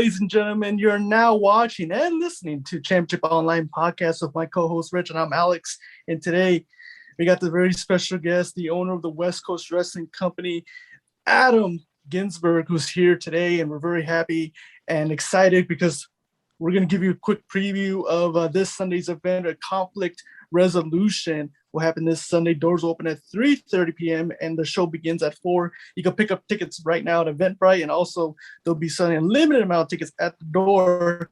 ladies and gentlemen, you're now watching and listening to Championship Online podcast with my co-host Rich, and I'm Alex. And today we got the very special guest, the owner of the Westcoast Wrestling Company, Adam Ginsberg, who's here today, and we're very happy and excited because we're going to give you a quick preview of this Sunday's event, a conflict resolution. Will happen this Sunday. Doors open at 3:30 p.m. and the show begins at 4. You can pick up tickets right now at Eventbrite, and also there'll be selling a limited amount of tickets at the door.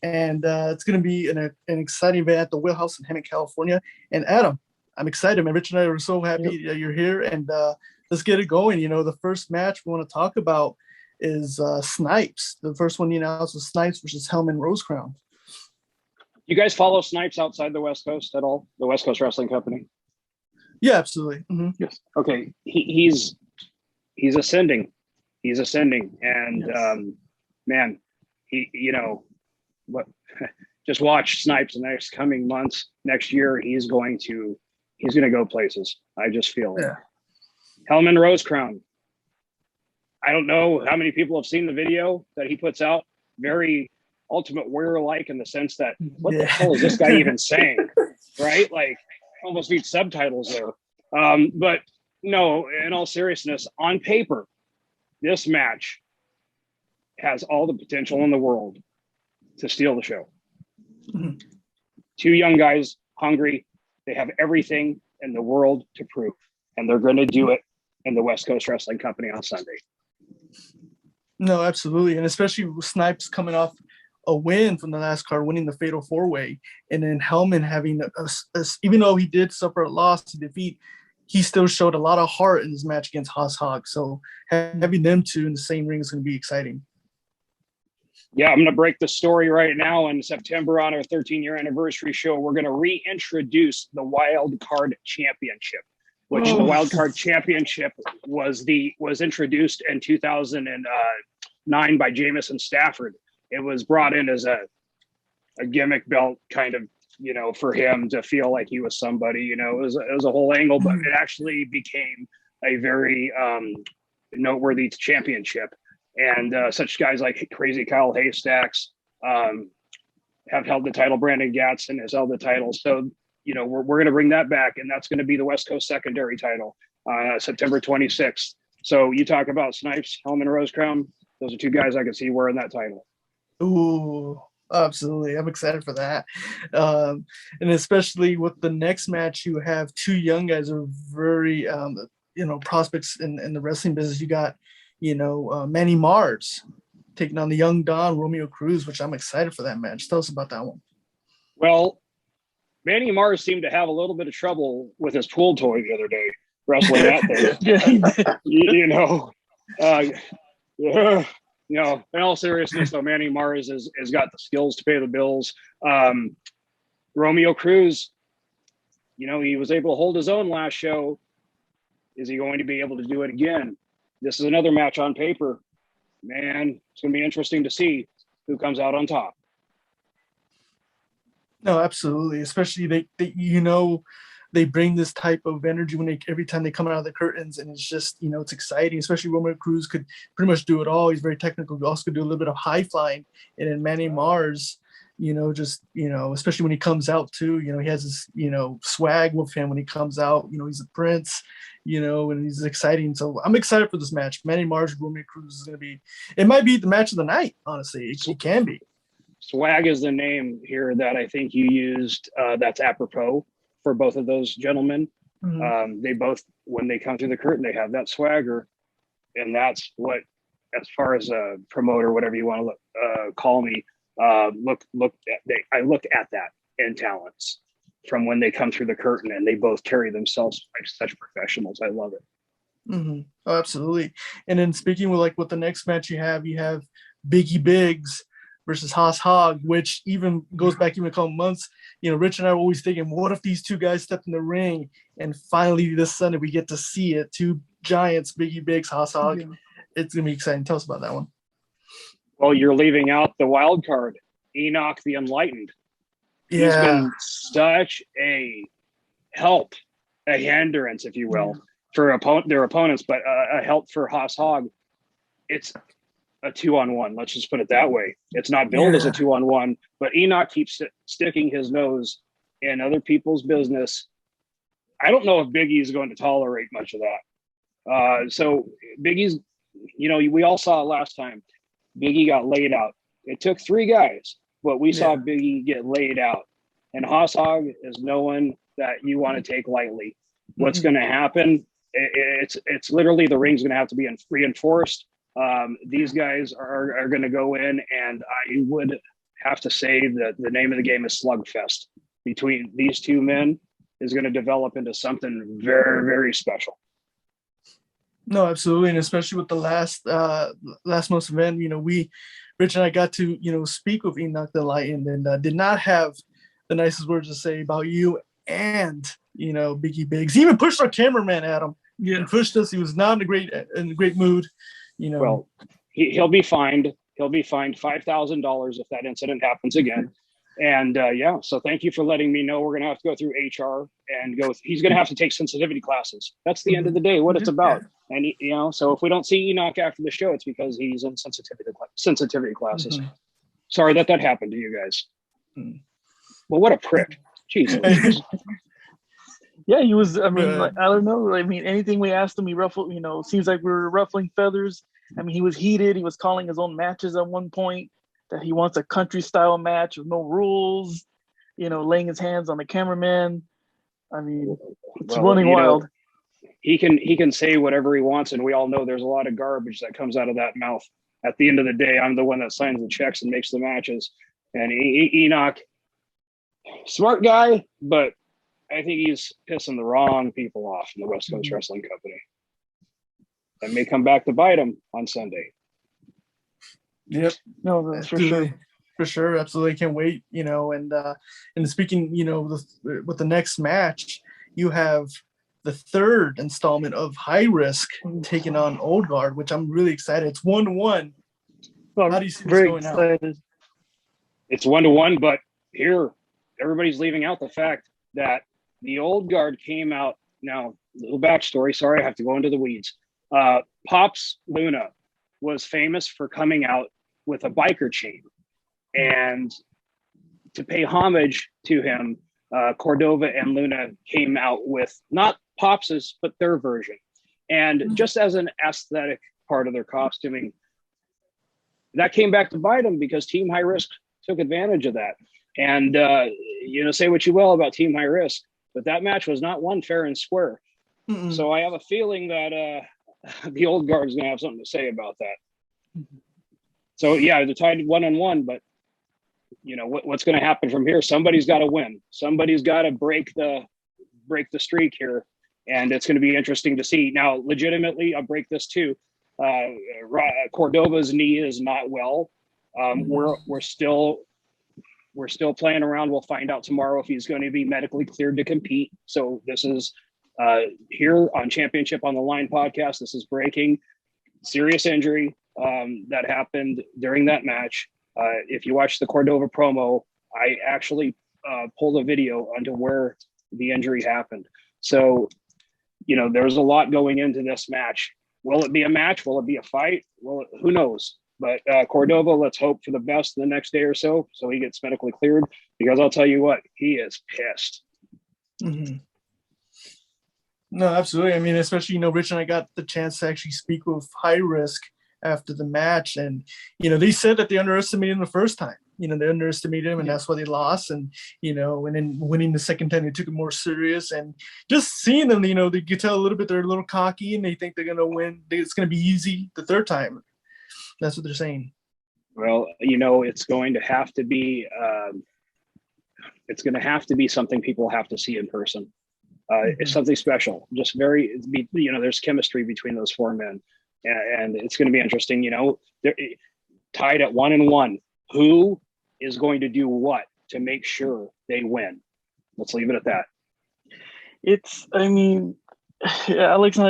And it's going to be an exciting event at the Wheelhouse in Hemet, California. And Adam, I'm excited, man. Rich and I are so happy that you're here, and let's get it going. You know, the first match we want to talk about is Snipes. The first one you announced was Snipes versus Hemet Rosecrown. You guys follow Snipes outside the West Coast at all? The West Coast Wrestling Company? Yeah, absolutely. Mm-hmm. Yes. Okay. He's ascending. He's ascending, and yes. Man, just watch Snipes in the next coming months. Next year, he's going to go places. I just feel it. Yeah. Hemet Rosecrown. I don't know how many people have seen the video that he puts out. Very Ultimate Warrior-like in the sense that what the hell is this guy even saying, right? Like, almost need subtitles there. But no, in all seriousness, on paper, this match has all the potential in the world to steal the show. Mm-hmm. Two young guys, hungry. They have everything in the world to prove, and they're going to do it in the West Coast Wrestling Company on Sunday. No, absolutely. And especially with Snipes coming off a win from the last card, winning the Fatal 4-Way, and then Hemet having even though he did suffer a loss to defeat, he still showed a lot of heart in this match against Haas Hog. So having them two in the same ring is going to be exciting. Yeah, I'm going to break the story right now. In September, on our 13-year anniversary show, we're going to reintroduce the Wild Card Championship, which the Wild Card Championship was introduced in 2009 by Jamison Stafford. It was brought in as a gimmick belt, kind of, for him to feel like he was somebody. It was a whole angle, but it actually became a very noteworthy championship. And such guys like Crazy Kyle Haystacks have held the title. Brandon Gatson has held the title. So, we're going to bring that back, and that's going to be the West Coast secondary title September 26th. So you talk about Snipes, Hemet Rosecrown. Those are two guys I could see wearing that title. Ooh, absolutely. I'm excited for that. And especially with the next match, you have two young guys who are very, prospects in the wrestling business. You got, Manny Mars taking on the young Don, Romeo Cruz, which I'm excited for that match. Tell us about that one. Well, Manny Mars seemed to have a little bit of trouble with his pool toy the other day, wrestling that thing. In all seriousness, though, Manny Mars has got the skills to pay the bills. Romeo Cruz, he was able to hold his own last show. Is he going to be able to do it again? This is another match on paper. Man, it's going to be interesting to see who comes out on top. No, absolutely. Especially they bring this type of energy every time they come out of the curtains, and it's just, it's exciting. Especially Romeo Cruz could pretty much do it all. He's very technical. He also could do a little bit of high flying. And then Manny Mars, especially when he comes out too, he has this, swag with him when he comes out. He's a prince, and he's exciting. So I'm excited for this match. Manny Mars, Romeo Cruz is going to be. It might be the match of the night. Honestly, it can be. Swag is the name here that I think you used. That's apropos for both of those gentlemen. Mm-hmm. They both, when they come through the curtain, they have that swagger, and that's what, as far as a promoter, whatever you want to call me, I look at that in talents from when they come through the curtain, and they both carry themselves like such professionals. I love it. Mm-hmm. Oh, absolutely. And then speaking with the next match you have Biggie Biggs versus Haas Hog, which even goes back even a couple months. Rich and I were always thinking, what if these two guys stepped in the ring? And finally this Sunday we get to see it. Two giants, Biggie Biggs, Haas Hog. Yeah. It's going to be exciting. Tell us about that one. Well, you're leaving out the wild card, Enoch the Enlightened. Yeah. He's been such a help, a hindrance, if you will, for their opponents, but a help for Haas Hog. It's a 2-on-1. Let's just put it that way. It's not billed as a 2-on-1, but Enoch keeps sticking his nose in other people's business. I don't know if Big E is going to tolerate much of that. So Big E's, we all saw it last time. Big E got laid out. It took 3 guys, but we saw Big E get laid out. And Haas Hog is no one that you want to take lightly. What's going to happen? It's literally the ring's going to have to be reinforced. These guys are going to go in, and I would have to say that the name of the game is slugfest between these 2 men is going to develop into something very, very special. No, absolutely, and especially with the last month's event, Rich and I got to speak with Enoch Enlightened, and did not have the nicest words to say about you and Biggie Biggs. He even pushed our cameraman at him. Yeah, and pushed us. He was not in a great mood. Well, he'll be fined. He'll be fined $5,000 if that incident happens again. And so thank you for letting me know. We're going to have to go through HR and he's going to have to take sensitivity classes. That's the end of the day, what it's about. And, so if we don't see Enoch after the show, it's because he's in sensitivity classes. Mm-hmm. Sorry that happened to you guys. Well, what a prick. Jesus. Yeah, he was, I don't know. Anything we asked him, he ruffled, seems like we were ruffling feathers. He was heated. He was calling his own matches at one point, that he wants a country style match with no rules, laying his hands on the cameraman. It's running wild. He can say whatever he wants, and we all know there's a lot of garbage that comes out of that mouth. At the end of the day, I'm the one that signs the checks and makes the matches. And Enoch, smart guy, but I think he's pissing the wrong people off in the Westcoast Wrestling Company. That may come back to bite him on Sunday. Yep. No, that's for sure. For sure. Absolutely. Can't wait, and speaking, with the next match, you have the 3rd installment of High Risk taking on Old Guard, which I'm really excited. It's 1-1. How do you see this going out? It's 1-1, but here everybody's leaving out the fact that the Old Guard came out. Now, little backstory. Sorry, I have to go into the weeds. Pops Luna was famous for coming out with a biker chain, and to pay homage to him, Cordova and Luna came out with not Pops's, but their version. And just as an aesthetic part of their costuming, that came back to bite them because Team High Risk took advantage of that. And, say what you will about Team High Risk, but that match was not won fair and square. Mm-mm. So I have a feeling that the Old Guard is going to have something to say about that. Mm-hmm. So, yeah, they're tied 1-1, but, what's going to happen from here? Somebody's got to win. Somebody's got to break the streak here, and it's going to be interesting to see. Now, legitimately, I'll break this too. Cordova's knee is not well. We're still playing around. We'll find out tomorrow if he's going to be medically cleared to compete. So this is here on Championship on the Line podcast. This is breaking. Serious injury that happened during that match. If you watch the Cordova promo, I actually pulled a video onto where the injury happened. So, there's a lot going into this match. Will it be a match? Will it be a fight? Well, who knows? But Cordova, let's hope for the best the next day or so he gets medically cleared, because I'll tell you what, he is pissed. Mm-hmm. No, absolutely. Especially, Rich and I got the chance to actually speak with High Risk after the match, and they said that they underestimated him the first time. They underestimated him, and that's why they lost. And and then winning the second time, they took it more serious. And just seeing them, they could tell a little bit they're a little cocky, and they think they're gonna win. It's gonna be easy the third time. That's what they're saying. Well, it's going to have to be. It's going to have to be something people have to see in person. It's something special. Just there's chemistry between those 4 men. And it's going to be interesting, they're tied at 1-1. Who is going to do what to make sure they win? Let's leave it at that. Alex and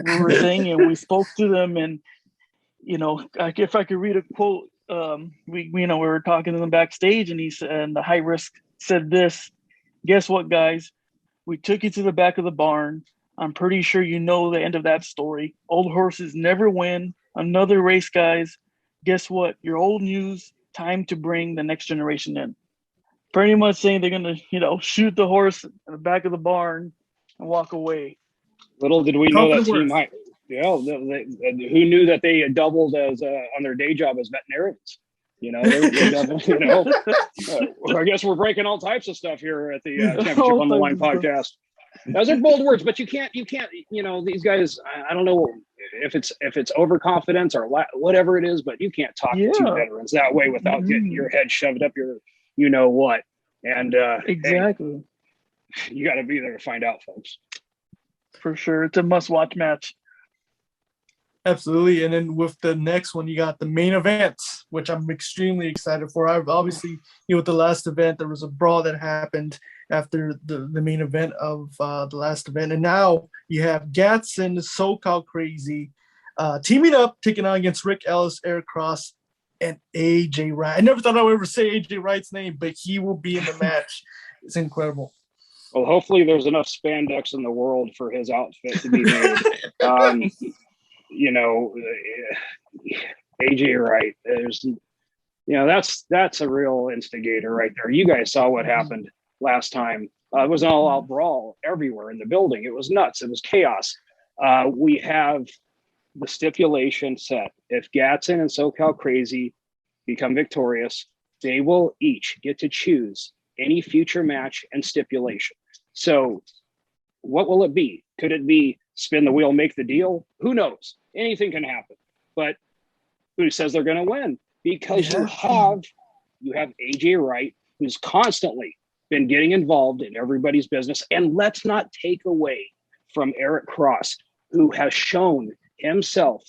I were saying, and we spoke to them, and, if I could read a quote, we were talking to them backstage, and and the High Risk said this: "Guess what, guys? We took you to the back of the barn. I'm pretty sure you know the end of that story. Old horses never win. Another race, guys. guess what? You're old news. Time to bring the next generation in. Pretty much saying they're going to, shoot the horse in the back of the barn and walk away. Little did we know that team might. Who knew that they had doubled as on their day job as veterinarians? They're double, I guess we're breaking all types of stuff here at the Championship on the Line podcast. Those are bold words, but you can't, these guys, I don't know if it's overconfidence or whatever it is, but you can't talk to two veterans that way without getting your head shoved up your, what. And exactly. Hey, you got to be there to find out, folks. For sure. It's a must-watch match. Absolutely. And then with the next one, you got the main event, which I'm extremely excited for. Obviously, with the last event, there was a brawl that happened after the main event of the last event. And now you have Gatson, the SoCal Crazy, teaming up, taking on against Rick Ellis, Eric Cross, and AJ Wright. I never thought I would ever say AJ Wright's name, but he will be in the match. It's incredible. Well, hopefully there's enough spandex in the world for his outfit to be made. AJ Wright, there's, that's a real instigator right there. You guys saw what happened last time. It was an all-out brawl everywhere in the building. It was nuts. It was chaos. We have the stipulation set. If Gatson and SoCal Crazy become victorious, they will each get to choose any future match and stipulation. So what will it be? Could it be spin the wheel, make the deal? Who knows? Anything can happen. But who says they're going to win? Because you have AJ Wright, who's constantly been getting involved in everybody's business. And let's not take away from Eric Cross, who has shown himself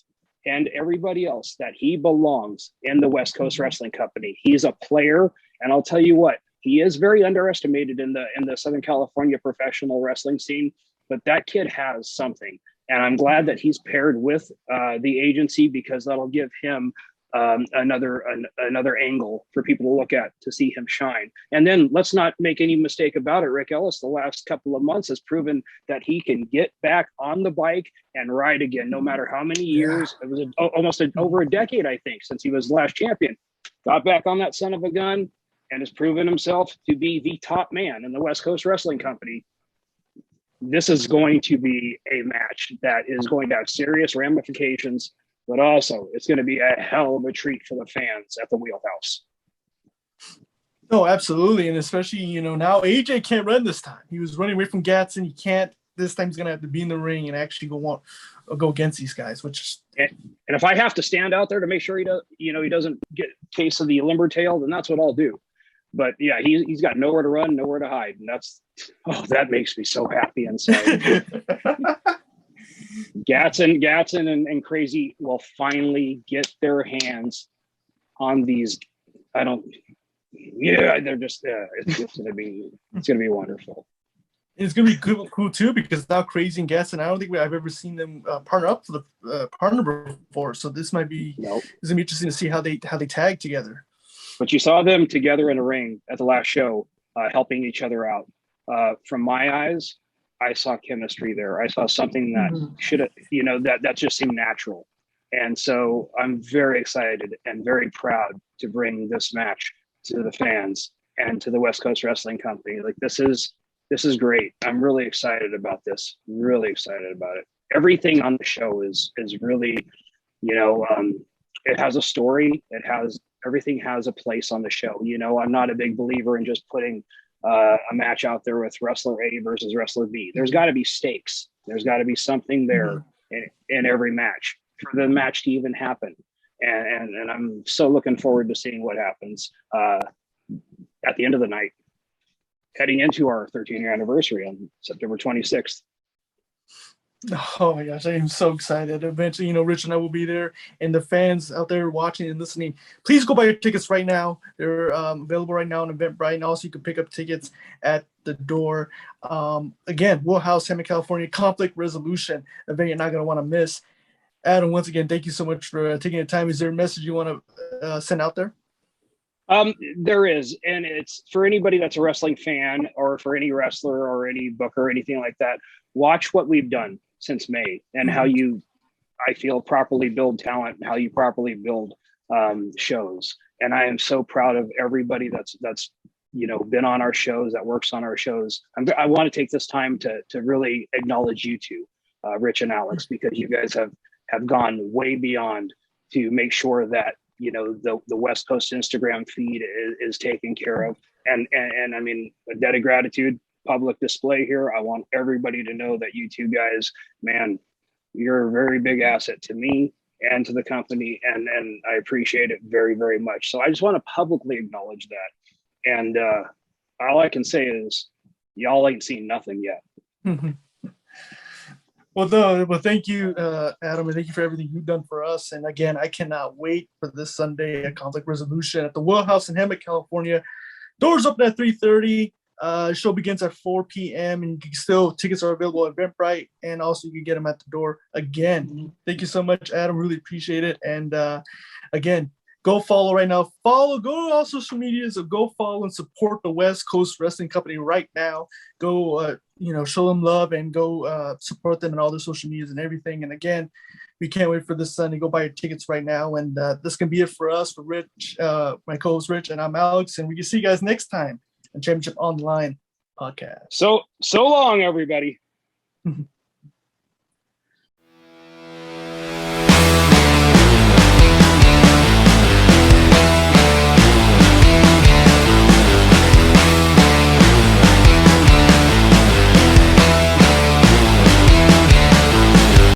and everybody else that he belongs in the West Coast Wrestling Company. He's a player, and I'll tell you what, he is very underestimated in the Southern California professional wrestling scene, but that kid has something. And I'm glad that he's paired with the agency, because that'll give him another angle for people to look at to see him shine. And then let's not make any mistake about it. Rick Ellis, the last couple of months, has proven that he can get back on the bike and ride again, no matter how many years. It was over a decade, I think, since he was last champion. Got back on that son of a gun and has proven himself to be the top man in the West Coast Wrestling Company. This is going to be a match that is going to have serious ramifications, but also it's going to be a hell of a treat for the fans at the Wheelhouse. No, absolutely. And especially, now AJ can't run this time. He was running away from Gatson. He can't. This time he's going to have to be in the ring and actually go against these guys, which is. And if I have to stand out there to make sure he doesn't get a case of the limber tail, then that's what I'll do. But yeah, he's got nowhere to run, nowhere to hide. And that makes me so happy inside. Gatson and Crazy will finally get their hands on these. They're just, it's going to be wonderful. It's going to be cool too, because now Crazy and Gatson, I don't think I've ever seen them partner up for the partner before. So this might be, It's going to be interesting to see how they tag together. But you saw them together in a ring at the last show, helping each other out. From my eyes, I saw chemistry there. I saw something that should have, that just seemed natural. And so I'm very excited and very proud to bring this match to the fans and to the West Coast Wrestling Company. Like, this is great. I'm really excited about this. Really excited about it. Everything on the show is really, it has a story. Everything has a place on the show. I'm not a big believer in just putting a match out there with wrestler A versus wrestler B. There's got to be stakes. There's got to be something there in every match for the match to even happen. And I'm so looking forward to seeing what happens at the end of the night, heading into our 13-year anniversary on September 26th. Oh my gosh, I am so excited. Eventually, Rich and I will be there, and the fans out there watching and listening, please go buy your tickets right now. They're available right now on Eventbrite, and also you can pick up tickets at the door. Again, Wheelhouse, Hemet, California, conflict resolution event you're not going to want to miss. Adam, once again, thank you so much for taking the time. Is there a message you want to send out there? There is, and it's for anybody that's a wrestling fan, or for any wrestler or any booker or anything like that. Watch what we've done since May, and how you, I feel, properly build talent, and how you properly build shows. And I am so proud of everybody that's been on our shows, that works on our shows. I want to take this time to really acknowledge you two, Rich and Alex, because you guys have gone way beyond to make sure that the West Coast Instagram feed is taken care of. And I mean, a debt of gratitude, public display here. I want everybody to know that you two guys, man, you're a very big asset to me and to the company, and I appreciate it very, very much. So I just want to publicly acknowledge that. And all I can say is, y'all ain't seen nothing yet. Well, thank you, Adam, and thank you for everything you've done for us. And again, I cannot wait for this Sunday at Conflict Resolution at the Wheelhouse in Hemet, California. Doors open at 3:30. Show begins at 4 p.m. and tickets are available at Eventbrite, and also you can get them at the door. Again, thank you so much, Adam. Really appreciate it. And again, go follow right now. Go to all social medias. Go follow and support the West Coast Wrestling Company right now. Go, show them love and go support them in all their social medias and everything. And again, we can't wait for this Sunday. Go buy your tickets right now. And this can be it for us, for Rich, my co-host Rich, and I'm Alex. And we can see you guys next time on Championship Online podcast. So long, everybody.